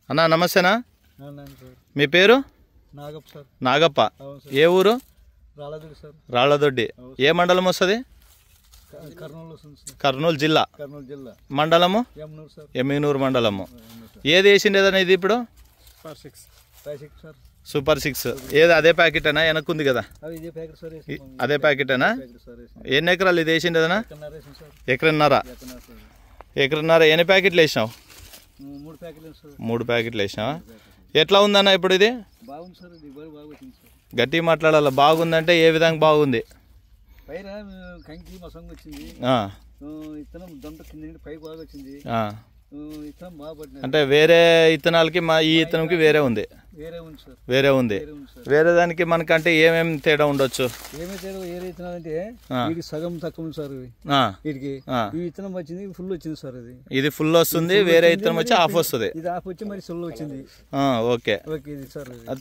అన్నా నమస్తేనా? మీ పేరు? నాగప్ప. ఏ ఊరు? రాళ్ళదొడ్డి. ఏ మండలం వస్తుంది? కర్నూలు జిల్లా. మండలము ఎమ్మిగనూరు మండలము. ఏది వేసిండేదన్నా ఇది ఇప్పుడు? సూపర్ 6. ఏది అదే ప్యాకెటేనా? వెనక్కుంది కదా అదే ప్యాకెటేనా? ఎన్ని ఎకరాలు ఇది వేసిండేదనా? ఎకరన్నర. ఎన్ని ప్యాకెట్లు వేసినావు? 3 ప్యాకెట్లు వేసినావా? ఎట్లా ఉందన్న ఇప్పుడు ఇది? గట్టిగా మాట్లాడాల. బాగుందంటే ఏ విధంగా బాగుంది? అంటే వేరే ఇత్తనాలకి మా ఈ ఇత్తనంకి వేరే ఉంది. వేరే దానికి మనకంటే ఏమేమి తేడా ఉండొచ్చు? సగం తక్కువ సార్. వీటికి ఈ విత్తనం వచ్చింది ఫుల్ వచ్చింది సార్. ఇది ఫుల్ వస్తుంది, వేరే ఇత్తనం వచ్చి హాఫ్ వస్తుంది. ఇది హాఫ్ వచ్చి మరి ఫుల్ వచ్చింది. ఓకే.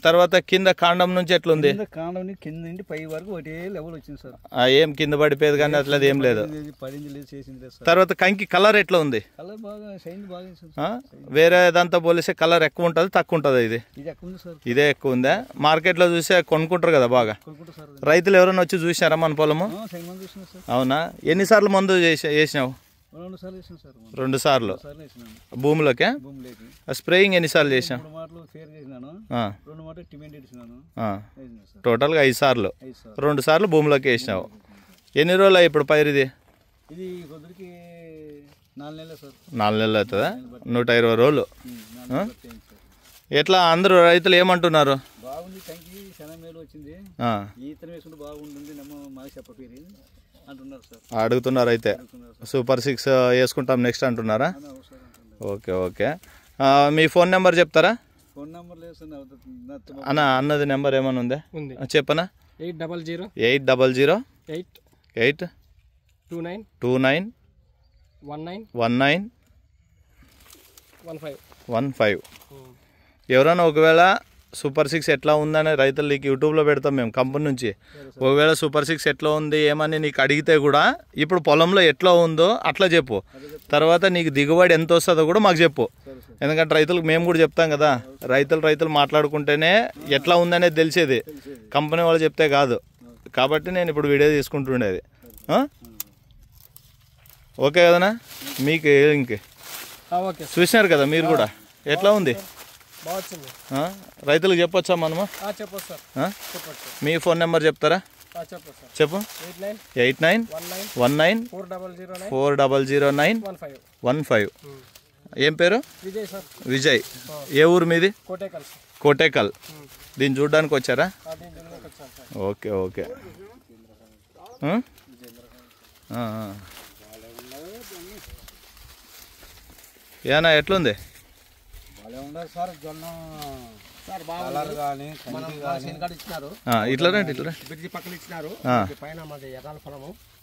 తర్వాత కింద కాండం నుంచి ఎట్లుంది? కాండం కింద నుండి పై వరకు ఒకటే లెవెల్ వచ్చింది సార్. ఏం కింద పడిపోయేది కానీ అట్లా ఏం లేదు. పడింది లేదు, చేసింది లేదు. తర్వాత కంకి కలర్ ఎట్లా ఉంది? కలర్ బాగా షైన్ బాగా. వేరే దాంతో పోలిస్తే కలర్ ఎక్కువ ఉంటుంది తక్కువ ఉంటుంది? ఇదే ఎక్కువ ఉందా? మార్కెట్ లో చూసి కొనుక్కుంటారు కదా బాగా. రైతులు ఎవరైనా వచ్చి చూసినారా మన పొలము? అవునా? ఎన్నిసార్లు మందు వేసినావు? 2 సార్లు. భూమిలోకే స్ప్రేయింగ్ ఎన్నిసార్లు చేసినావు? టోటల్గా 5 సార్లు. 2 సార్లు భూమిలోకి వేసినావు. ఎన్ని రోజులు ఇప్పుడు పైరుది? 4 నెలలు అవుతుందా? 120 రోజులు. ఎట్లా అందరూ రైతులు ఏమంటున్నారు? అడుగుతున్నారు అయితే. సూపర్ 6 వేసుకుంటాం నెక్స్ట్ అంటున్నారా? ఓకే. మీ ఫోన్ నెంబర్ చెప్తారా? అన్నది నెంబర్ ఏమైనా ఉందా? చెప్పనా? 800 829 1915. ఎవరైనా ఒకవేళ సూపర్ 6 ఎట్లా ఉందని రైతులు నీకు యూట్యూబ్లో పెడతాం మేము కంపెనీ నుంచి. ఒకవేళ సూపర్ 6 ఎట్లా ఉంది ఏమని నీకు అడిగితే కూడా ఇప్పుడు పొలంలో ఎట్లా ఉందో అట్లా చెప్పు. తర్వాత నీకు దిగుబడి ఎంత వస్తుందో కూడా మాకు చెప్పు. ఎందుకంటే రైతులకు మేము కూడా చెప్తాం కదా. రైతులు మాట్లాడుకుంటేనే ఎట్లా ఉందనేది తెలిసేది, కంపెనీ వాళ్ళు చెప్తే కాదు. కాబట్టి నేను ఇప్పుడు వీడియో తీసుకుంటుండేది. ఓకే కదనా? మీకు ఇంకే చూసినారు కదా మీరు కూడా. ఎట్లా ఉంది? రైతులకు చెప్పొచ్చా మనము? మీ ఫోన్ నెంబర్ చెప్తారా? చెప్పు. 8919400915. ఏం పేరు? విజయ్. ఏ ఊరు మీది? కోటేకల్. దీన్ని చూడడానికి వచ్చారా? ఓకే. ఏనా ఎట్లుంది?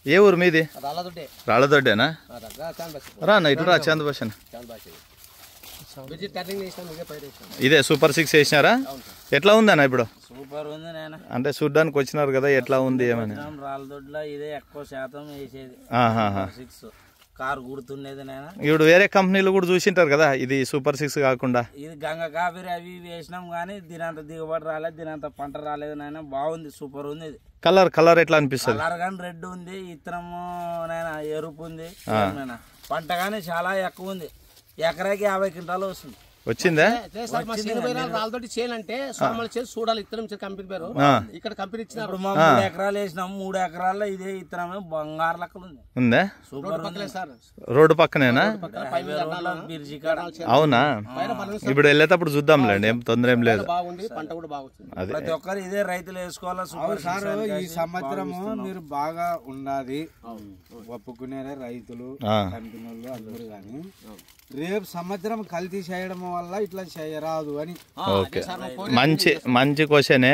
ఏ ఊరు మీది? రాళ్ళదొడ్డేనా? రానా ఇట్లా చంద భాష. ఇదే సూపర్ 6 వేసినారా? ఎట్లా ఉందన్నా ఇప్పుడు? సూపర్ ఉంది. అంటే చూడ్డానికి వచ్చినారు కదా, ఎట్లా ఉంది ఏమని? రాళ్ళదొడ్లో ఇదే ఎక్కువ శాతం వేసేది. కారు గుర్తుండేది. ఇప్పుడు వేరే కంపెనీలు కూడా చూసింటారు కదా, ఇది సూపర్ 6 కాకుండా. ఇది గంగ కాఫీ అవి వేసినాం కానీ దీనంత దిగుబడి రాలేదు, దీనంత పంట రాలేదు నాయన. బాగుంది, సూపర్ ఉంది. ఇది కలర్ ఎట్లా అనిపిస్తుంది? కలర్ కానీ రెడ్ ఉంది, ఇత్తనము నాయన ఎరుపు ఉంది. పంట కానీ చాలా ఎక్కువ ఉంది. ఎకరాకి 50 క్వింటాలు వస్తుంది. వచ్చిందా? రాళ్ళతోటి చేయాలంటే చూడాలి. ఇత్తనం కంపెనీ పేరు ఇక్కడ కంపెనీ ఇచ్చినారు. 3 ఎకరాలు వేసినాం. 3 ఎకరాల్లో ఇదే ఇత్తనం బంగారు లెక్కలు ఉంది. ఉందా? సూపర్. రోడ్డు పక్కనేనా? అవునా? ఇప్పుడు వెళ్ళేటప్పుడు చూద్దాంలేండి, ఏం తొందర ఏం లేదు. ప్రతి ఒక్కరు ఇదే రైతులు వేసుకోవాలా. ఈ సంవత్సరము మీరు బాగా ఉండాలి ఒప్పుకునేరే రైతులు, కంపెనీలు అందరూ. కానీ రేపు సంవత్సరం కల్తీ చేయడం వల్ల ఇట్లా చేయరాదు అని. ఓకే, మంచి క్వశ్చనే.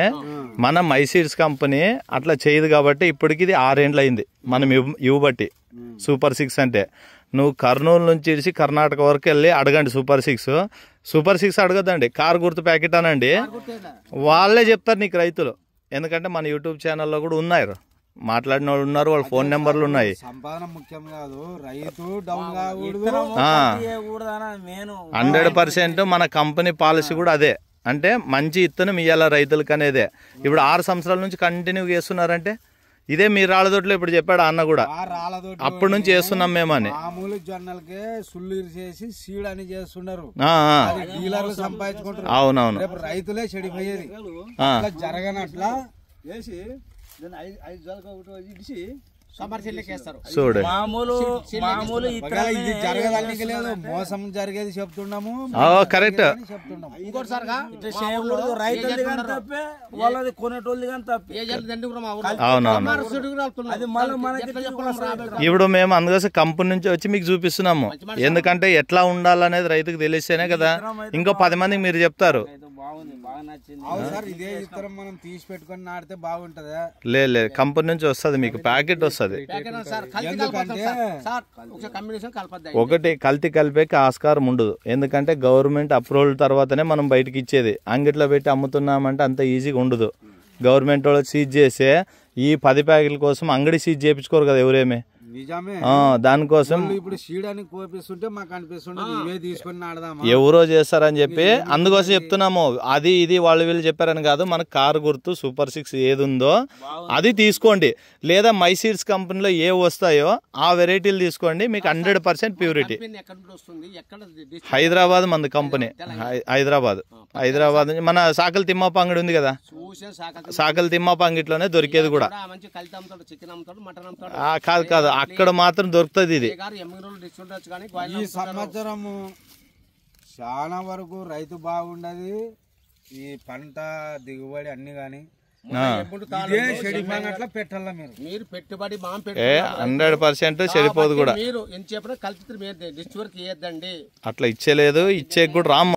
మనం ఐసీడ్స్ కంపెనీ అట్లా చేయదు కాబట్టి ఇప్పటికి ఇది 6 ఏండ్లు అయింది మనం ఇవ్వబట్టి. సూపర్ 6 అంటే నువ్వు కర్నూలు నుంచి ఇడిచి కర్ణాటక వరకు వెళ్ళి అడగండి సూపర్ 6 అడగద్దండి, కారు గుర్తు ప్యాకెట్ అనండి, వాళ్ళే చెప్తారు నీకు రైతులు. ఎందుకంటే మన యూట్యూబ్ ఛానల్లో కూడా ఉన్నారు మాట్లాడిన వాళ్ళు ఉన్నారు, వాళ్ళ ఫోన్ నెంబర్లు ఉన్నాయి. సంపాదన ముఖ్యం కాదు, రైతు డౌన్ కాకూడదు. 100% మన కంపెనీ పాలసీ కూడా అదే. అంటే మంచి ఇత్తనం ఇవ్వాల రైతులకు అనేదే. ఇప్పుడు 6 సంవత్సరాల నుంచి కంటిన్యూ చేస్తున్నారంటే ఇదే మీ రాళ్ళదొడ్లో ఇప్పుడు చెప్పాడు అన్న కూడా, అప్పటి నుంచి చేస్తున్నాం మేమని. మామూలు జొన్నలకే సుళ్ళు చేసి సీడ్ అని చేస్తున్నారు, డీలర్లు సంపాదించుకుంటారు. అవునవును, రేపు రైతులే చెడిపోయేది. జరగనట్లా వేసి చూడు. ఇది జరగదానికి లేదు, మోసం జరిగేది చెప్తున్నాము. కరెక్ట్. ఇప్పుడు మేము అందుకోసం కంపెనీ నుంచి వచ్చి మీకు చూపిస్తున్నాము, ఎందుకంటే ఎట్లా ఉండాలనేది రైతుకు తెలిస్తేనే కదా ఇంకో 10 మందికి మీరు చెప్తారు. ఇదే ఇతరం మనం తీసి పెట్టుకొని నాటితే బాగుంటదా? లేదు, కంపెనీ నుంచి వస్తుంది, మీకు ప్యాకెట్ వస్తుంది. ఒకటి కల్తీ కలిపేకి ఆస్కారం ఉండదు, ఎందుకంటే గవర్నమెంట్ అప్రూవల్ తర్వాతనే మనం బయటకి ఇచ్చేది. అంగిట్లో పెట్టి అమ్ముతున్నామంటే అంత ఈజీగా ఉండదు. గవర్నమెంట్ వాళ్ళు సీజ్ చేసే ఈ 10 ప్యాకెట్ల కోసం అంగడి సీజ్ చేయించుకోరు కదా ఎవరేమి. నిజమే, దానికోసం ఇప్పుడు సీడానికి కోపిస్తుంటే మాకు అనిపిస్తుంటే ఇవే తీసుకొని నాడదామా ఎవరో చేస్తారని చెప్పి అందుకోసం చెప్తున్నాము. అది ఇది వాళ్ళు వీళ్ళు చెప్పారని కాదు, మనకు కారు గుర్తు సూపర్ 6 ఏది ఉందో అది తీసుకోండి, లేదా మై సీడ్స్ కంపెనీలో ఏ వస్తాయో ఆ వెరైటీలు తీసుకోండి, మీకు 100% ప్యూరిటీ. హైదరాబాద్ మన కంపెనీ, హైదరాబాద్ నుంచి మన సాకల తిమ్మప్ప అంగడి ఉంది కదా, సాకల తిమ్మప్ప అంగిట్లోనే దొరికేది కూడా. కాదు అక్కడ మాత్రం దొరుకుతుంది. ఇది ఈ సంవత్సరము చాలా వరకు రైతు బాగుండదు, ఈ పంట దిగుబడి అన్ని గాని పెట్టాల మీరు పెట్టుబడి 100% చెడిపోదు కూడా. మీరు ఎంత చెప్పినా కలిసి డిస్ట్ వరకు ఇవ్వద్దండి, అట్లా ఇచ్చేలేదు, ఇచ్చే కూడా రామ్.